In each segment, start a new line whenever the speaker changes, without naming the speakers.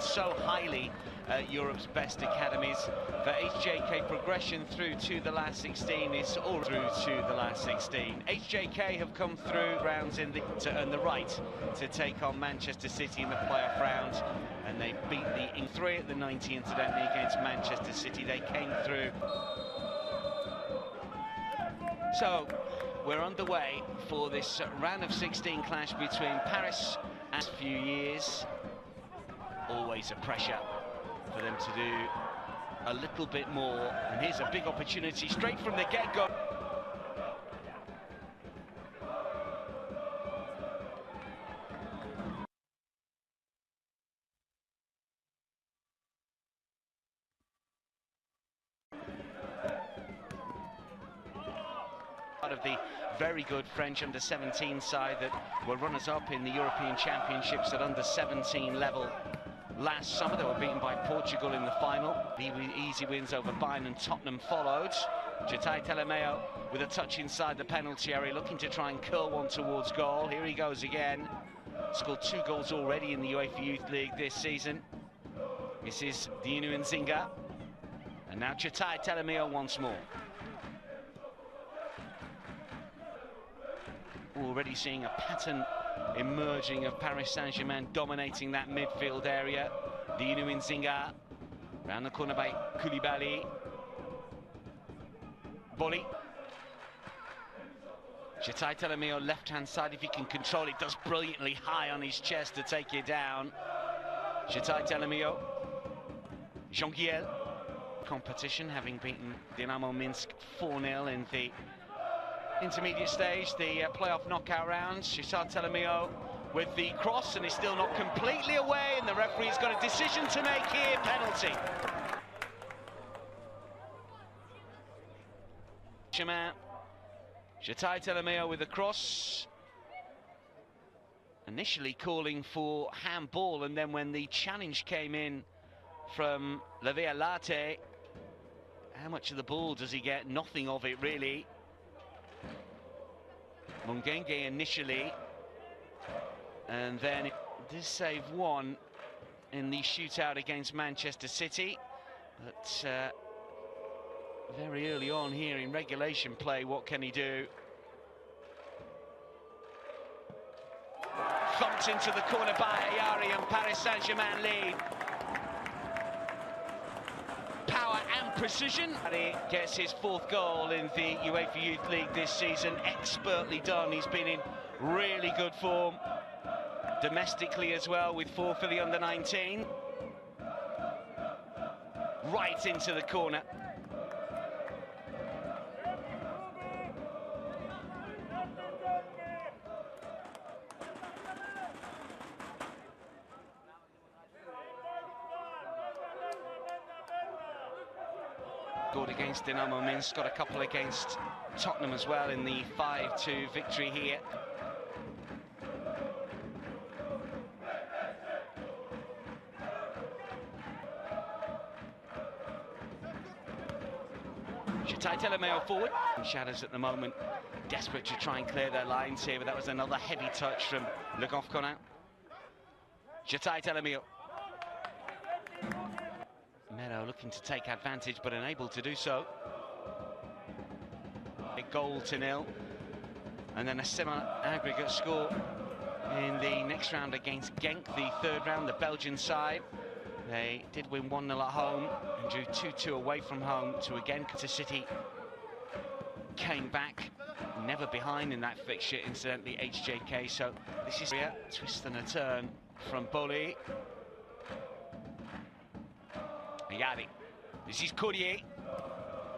so highly at Europe's best academies. For HJK, progression through to the last 16 is all through to the last 16. HJK have come through rounds to earn the right to take on Manchester City in the playoff round, and they beat the 3 at the 90 incidentally against Manchester City. They came through. So we're underway for this round of 16 clash between Paris and a few years. Always a pressure for them to do a little bit more, and here's a big opportunity straight from the get-go. Part of the very good French under-17 side that were runners-up in the European Championships at under-17 level. Last summer, they were beaten by Portugal in the final. The easy wins over Bayern and Tottenham followed. Chtai with a touch inside the penalty area, looking to try and curl one towards goal. Here he goes again. Scored 2 goals already in the UEFA Youth League this season. This is U19. And now Chtai once more. Already seeing a pattern emerging of Paris Saint-Germain dominating that midfield area. U19 round the corner by Koulibaly. Volley. Chtai left-hand side, if he can control it, does brilliantly high on his chest to take it down. Chtai Jean-Guiel. Competition, having beaten Dynamo Minsk 4-0 in the intermediate stage, the playoff knockout rounds. Chtai with the cross, and he's still not completely away, and the referee's got a decision to make here. Penalty. Chtai with the cross. Initially calling for handball, and then when the challenge came in from Lavia Latte, how much of the ball does he get? Nothing of it, really. Mungenge initially, and then it did save one in the shootout against Manchester City, but very early on here in regulation play, what can he do? Thumped into the corner by Ayari, and Paris Saint-Germain lead. Power and precision. He gets his 4th goal in the UEFA Youth League this season. Expertly done. He's been in really good form domestically as well, with 4 for the under-19. Right into the corner. Scored against Dynamo Minsk, got a couple against Tottenham as well in the 5-2 victory here. Chtai forward. Shadows at the moment, desperate to try and clear their lines here, but that was another heavy touch from Le Goff-Conin. Chtai Meadow looking to take advantage, but unable to do so. A goal to 0, and then a similar aggregate score in the next round against Genk, the 3rd round, the Belgian side. They did win 1-0 at home and drew 2-2 away from home to again to City. Came back, never behind in that fixture, incidentally, HJK. So this is a twist and a turn from Boli. Ayari. This is Courrier.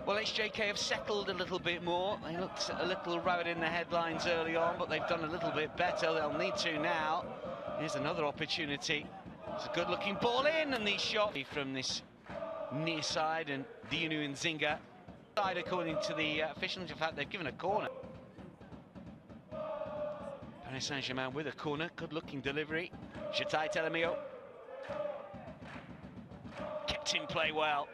Well, HJK have settled a little bit more. They looked a little routed in the headlines early on, but they've done a little bit better. They'll need to now. Here's another opportunity. It's a good-looking ball in, and the shot from this near side, and U19 side, according to the officials. In fact, they've given a corner. Paris Saint-Germain with a corner. Good-looking delivery. Chtai kept in play well.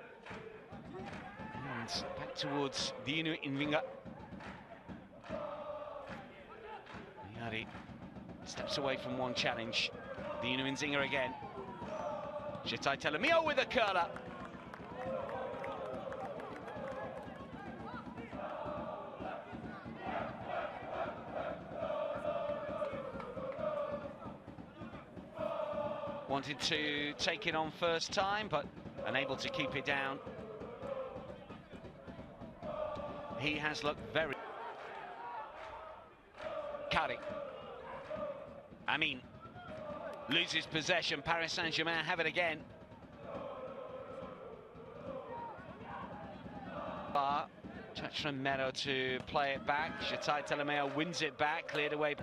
And back towards U19. Ayari steps away from one challenge. U19 again. Chtai Telemeo with a curler. Wanted to take it on first time, but unable to keep it down. He has looked very... Kari. Amin. Loses possession. Paris Saint-Germain have it again. Touch from Mero to play it back. Chtai Telemeo wins it back, cleared away.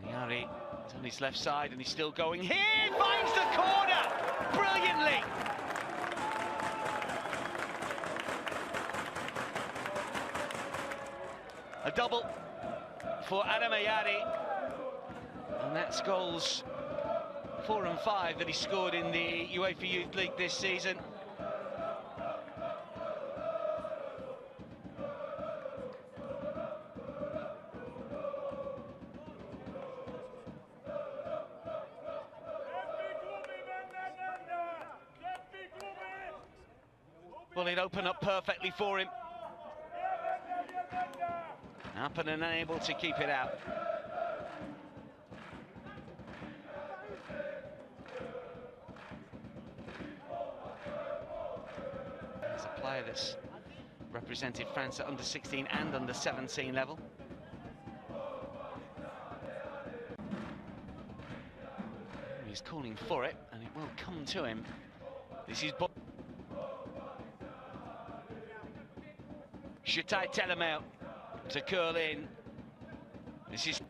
Ayari is on his left side and he's still going. He finds the corner brilliantly. A double for Adam Ayari, and that's goals 4 and 5 that he scored in the UEFA Youth League this season. Well, it opened up perfectly for him. Up and unable to keep it out. There's a player that's represented France at under 16 and under 17 level. He's calling for it, and it will come to him. This is Chtai Telemeo to curl in. This is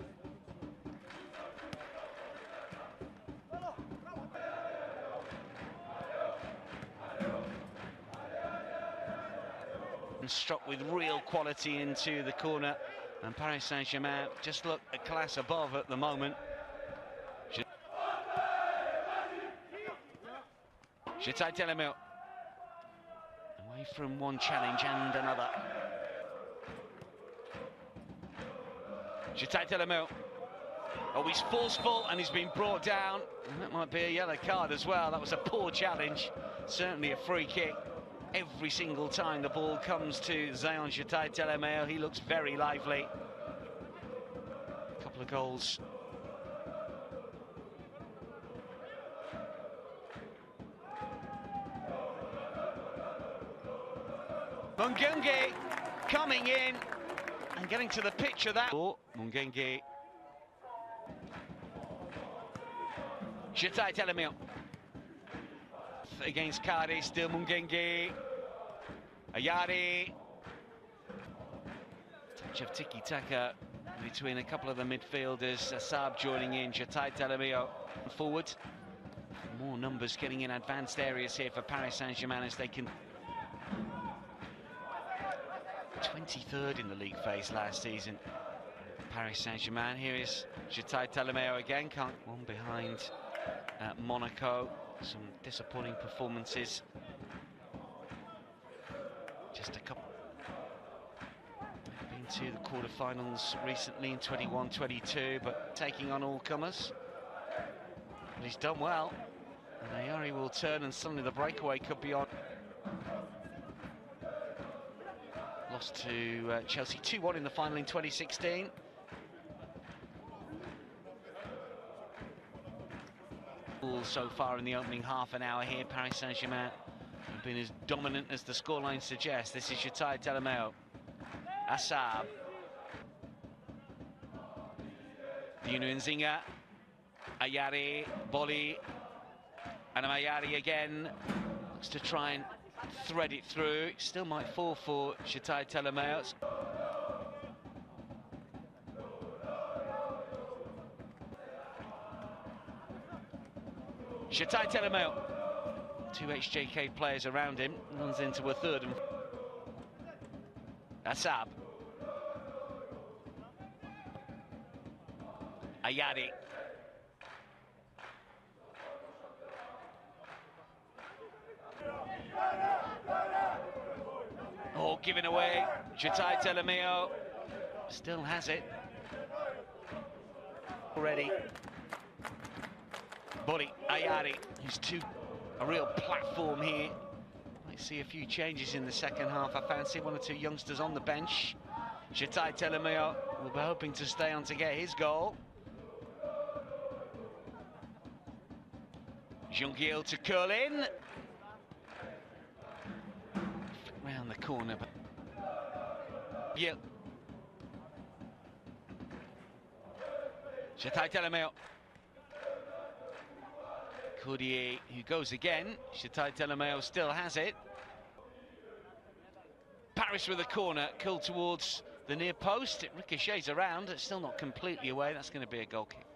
struck with real quality into the corner, and Paris Saint-Germain just look a class above at the moment. Chtai Telemeo away from one challenge and another. Chtai Telemeo. Oh, he's forceful and he's been brought down. And that might be a yellow card as well. That was a poor challenge. Certainly a free kick. Every single time the ball comes to Zayon Chtai Telemeo, he looks very lively. A couple of goals. Mungenge coming in and getting to the pitch of that. Oh, Mungenge. Chtai Telemeo. Against Kari, still Mungenge. Ayari. Touch of tiki-taka between a couple of the midfielders. Asab joining in, Chtai Telemeo forward. More numbers getting in advanced areas here for Paris Saint-Germain as they can... 23rd in the league phase last season. Paris Saint-Germain. Here is Chtai Telemeo again. Can't one behind Monaco. Some disappointing performances. Just a couple. Been to the quarterfinals recently in 21-22, but taking on all comers. But he's done well. And Ayari will turn, and suddenly the breakaway could be on. Lost to Chelsea 2-1 in the final in 2016. So far in the opening half an hour here, Paris Saint-Germain have been as dominant as the scoreline suggests. This is Chtai Telemeo. Asab. Nzinga. Ayari. Volley. And Ayari again. Looks to try and thread it through. Still might fall for Chtai Telemeo. Chtai Telemeo. 2 HJK players around him. Runs into a third. And Asab. Ayari. Oh, giving away. Chtai Telemeo still has it. Already. Bully, Ayari, who's a real platform here. Might see a few changes in the second half. I fancy one or two youngsters on the bench. Chtai will be hoping to stay on to get his goal. Jungiel to curl in. Round the corner, but yeah. Chtai Courtier, who goes again. Chtai still has it. Paris with a corner, curled towards the near post. It ricochets around. It's still not completely away. That's going to be a goal kick.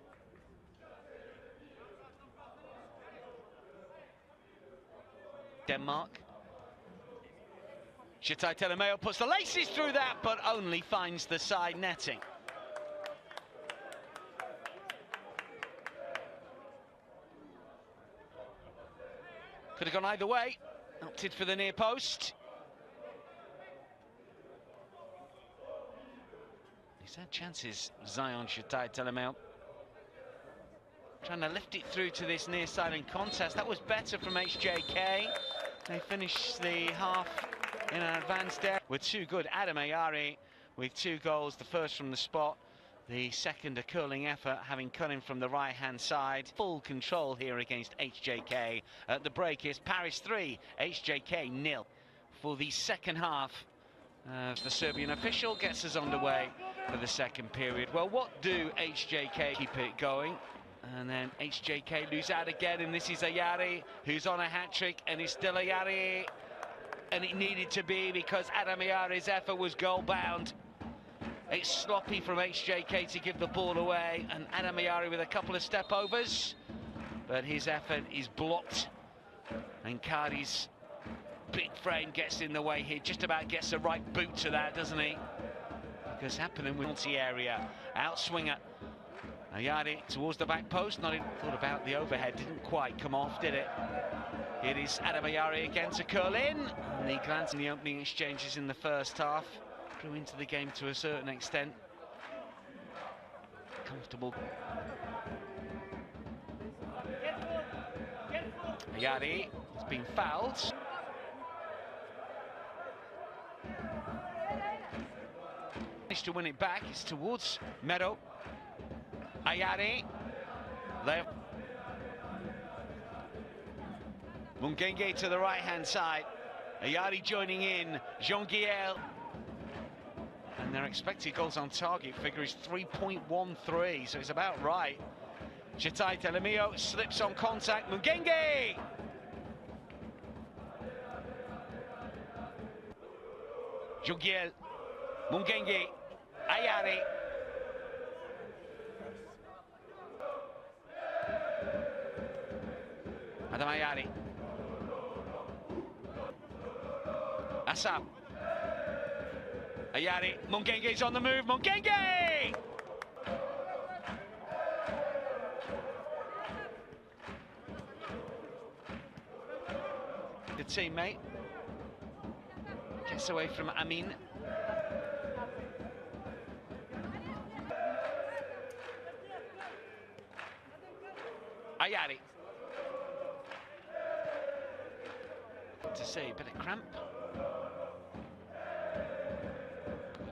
Denmark. Chtai puts the laces through that, but only finds the side netting. Could have gone either way. Opted for the near post. He's had chances, Zayon, Chtai trying to lift it through to this near side in contest. That was better from HJK. They finished the half in an advanced area with two good. Ayari with 2 goals, the first from the spot, the second a curling effort, having cut in from the right-hand side. Full control here against HJK. At the break is Paris 3, HJK 0 for the second half. The Serbian official gets us underway for the second period. Well, what do HJK keep it going? And then HJK lose out again, and this is Ayari, who's on a hat-trick, and it's still Ayari. And it needed to be, because Ayari's effort was goal-bound. It's sloppy from HJK to give the ball away, and Ayari with a couple of step-overs. But his effort is blocked, and Kari's big frame gets in the way here, just about gets the right boot to that, doesn't he? Because happening with multi-area, outswinger. Ayari towards the back post, not even thought about the overhead, didn't quite come off, did it? It is Ayari again to curl in, and the glance in the opening exchanges in the first half drew into the game to a certain extent. Comfortable. Ayari has been fouled. Managed to win it back, it's towards Meadow. Ayari, left. Mungenge to the right-hand side. Ayari joining in, Jungiel. And their expected goals on target figure is 3.13, so it's about right. Chtai slips on contact, Mungenge! Jungiel, Mungenge, Ayari. Ayari. Assam. Ayari, Mungenge's on the move, Mungenge! The teammate gets away from Amin. Ayari. To see a bit of cramp.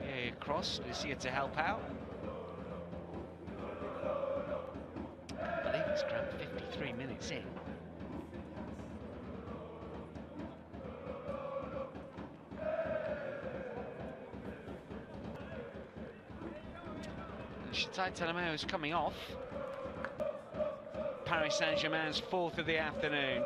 Yeah, across, Lucia to help out. I believe it's cramped 53 minutes in. Chtai is coming off. Paris Saint-Germain's 4th of the afternoon.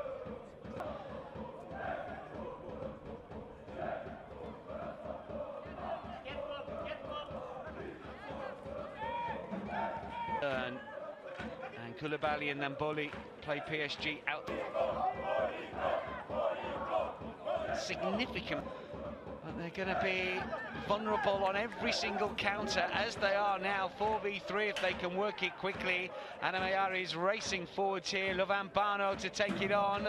And Koulibaly and Namboli play PSG out. Significant. But they're going to be vulnerable on every single counter, as they are now. 4v3 if they can work it quickly. Ayari is racing forwards here. Lovambano to take it on.